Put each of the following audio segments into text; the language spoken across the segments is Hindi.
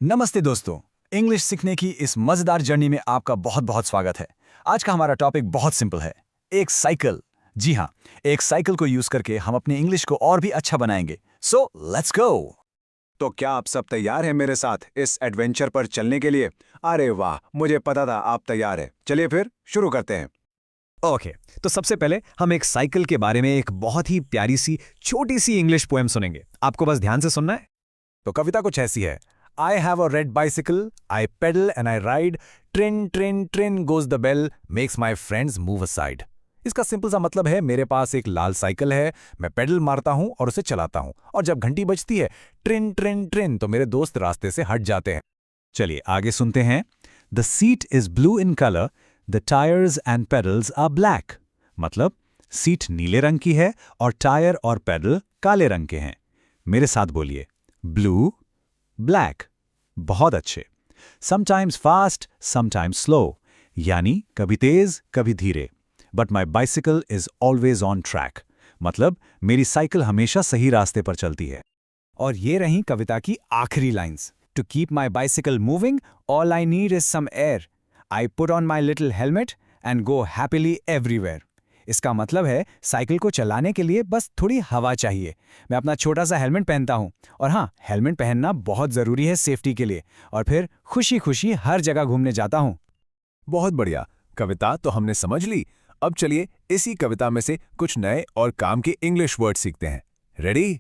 नमस्ते दोस्तों, इंग्लिश सीखने की इस मजेदार जर्नी में आपका बहुत बहुत स्वागत है। आज का हमारा टॉपिक बहुत सिंपल है, एक साइकिल। जी हाँ, एक साइकिल को यूज करके हम अपनी इंग्लिश को और भी अच्छा बनाएंगे। So let's go. तो क्या आप सब तैयार हैं मेरे साथ इस एडवेंचर पर चलने के लिए? अरे वाह, मुझे पता था आप तैयार हैं। चलिए फिर शुरू करते हैं। ओके, तो सबसे पहले हम एक साइकिल के बारे में एक बहुत ही प्यारी सी छोटी सी इंग्लिश पोएम सुनेंगे। आपको बस ध्यान से सुनना है। तो कविता कुछ ऐसी है। I have a red bicycle, I pedal and I ride, tring tring tring goes the bell, makes my friends move aside. इसका सिंपल सा मतलब है, मेरे पास एक लाल साइकिल है, मैं पेडल मारता हूं और उसे चलाता हूं, और जब घंटी बजती है ट्रिन ट्रिन ट्रिन, तो मेरे दोस्त रास्ते से हट जाते हैं। चलिए आगे सुनते हैं। The seat is blue in colour, the tyres and pedals are black. मतलब सीट नीले रंग की है और टायर और पेडल काले रंग के हैं। मेरे साथ बोलिए, ब्लू ब्लैक। बहुत अच्छे। समटाइम्स फास्ट समटाइम्स स्लो, यानी कभी तेज कभी धीरे। But my bicycle is always on track. मतलब मेरी साइकिल हमेशा सही रास्ते पर चलती है। और ये रही कविता की आखिरी lines. To keep my bicycle moving, all I need is some air. I put on my little helmet and go happily everywhere. इसका मतलब है, साइकिल को चलाने के लिए बस थोड़ी हवा चाहिए। मैं अपना छोटा सा हेलमेट पहनता हूँ, और हाँ, हेलमेट पहनना बहुत ज़रूरी है सेफ्टी के लिए, और फिर खुशी खुशी हर जगह घूमने जाता हूँ। बहुत बढ़िया, कविता तो हमने समझ ली। अब चलिए इसी कविता में से कुछ नए और काम के इंग्लिश वर्ड सीखते हैं। रेडी?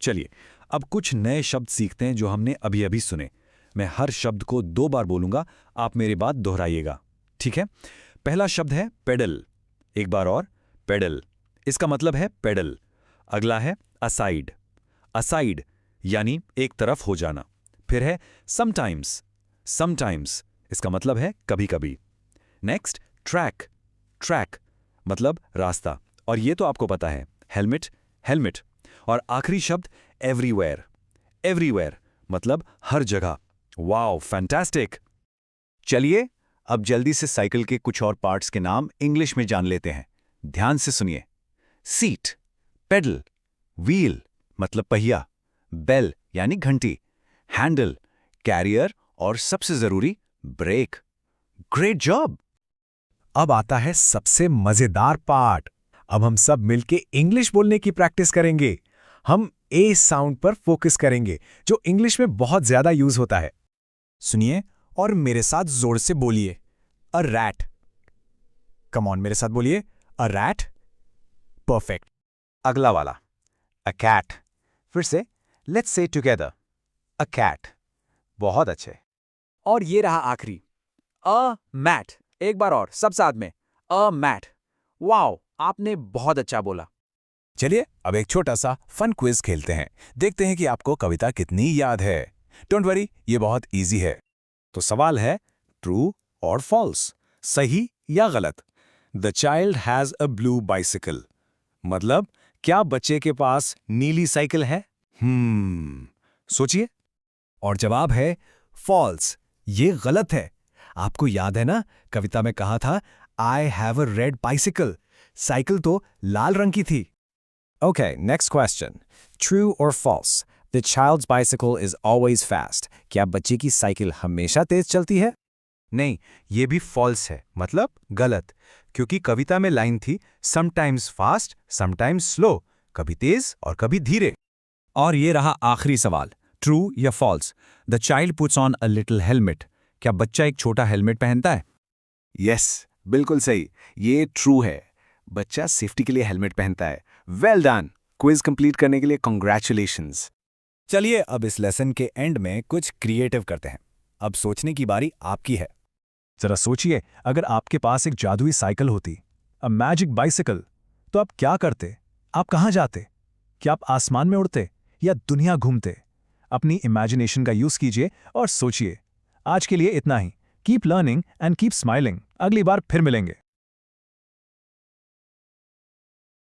चलिए अब कुछ नए शब्द सीखते हैं जो हमने अभी अभी सुने। मैं हर शब्द को 2 बार बोलूंगा, आप मेरी बात दोहराइएगा, ठीक है? पहला शब्द है पेडल। एक बार और, पेडल। इसका मतलब है पेडल। अगला है असाइड। असाइड यानी एक तरफ हो जाना। फिर है समटाइम्स। समटाइम्स इसका मतलब है कभी कभी। Next track. ट्रैक मतलब रास्ता, और ये तो आपको पता है, हेलमेट हेलमेट। और आखिरी शब्द एवरीवेयर। एवरीवेयर मतलब हर जगह। Wow, fantastic. चलिए अब जल्दी से साइकिल के कुछ और पार्ट्स के नाम इंग्लिश में जान लेते हैं। ध्यान से सुनिए। सीट, पेडल, व्हील मतलब पहिया, बेल यानी घंटी, हैंडल, कैरियर, और सबसे जरूरी ब्रेक। Great job. अब आता है सबसे मजेदार पार्ट। अब हम सब मिलके इंग्लिश बोलने की प्रैक्टिस करेंगे। हम ए साउंड पर फोकस करेंगे, जो इंग्लिश में बहुत ज्यादा यूज होता है। सुनिए और मेरे साथ जोर से बोलिए, अ रैट। कम ऑन, मेरे साथ बोलिए, अ रैट। परफेक्ट। अगला वाला, अ कैट। फिर से, let's say together, a cat. बहुत अच्छे। और ये रहा आखिरी, अ मैट। एक बार और सब साथ में, अ मैट। वाओ, आपने बहुत अच्छा बोला। चलिए अब एक छोटा सा फन क्विज खेलते हैं। देखते हैं कि आपको कविता कितनी याद है। डोंट वरी, ये बहुत इजी है। तो सवाल है, ट्रू और फॉल्स, सही या गलत। The child has a blue bicycle. मतलब क्या बच्चे के पास नीली साइकिल है? सोचिए। और जवाब है फॉल्स। ये गलत है। आपको याद है ना, कविता में कहा था, I have a red bicycle. Cycle तो लाल रंग की थी। Okay, next question. ट्रू और false. The child's bicycle is always fast. क्या बच्चे की साइकिल हमेशा तेज चलती है? नहीं, ये भी फॉल्स है, मतलब गलत। क्योंकि कविता में लाइन थी, समटाइम्स फास्ट समटाइम्स स्लो, कभी तेज और कभी धीरे। और ये रहा आखिरी सवाल, ट्रू या false. The child puts on a little helmet. क्या बच्चा एक छोटा हेलमेट पहनता है? यस, बिल्कुल सही। ये ट्रू है। बच्चा सेफ्टी के लिए हेलमेट पहनता है। Well done. क्विज कंप्लीट करने के लिए कांग्रेचुलेशंस। चलिए अब इस लेसन के एंड में कुछ क्रिएटिव करते हैं। अब सोचने की बारी आपकी है। जरा सोचिए, अगर आपके पास एक जादुई साइकिल होती, अ मैजिक बाइसिकल, तो आप क्या करते? आप कहाँ जाते? क्या आप आसमान में उड़ते या दुनिया घूमते? अपनी इमेजिनेशन का यूज कीजिए और सोचिए। आज के लिए इतना ही। Keep learning and keep smiling. अगली बार फिर मिलेंगे।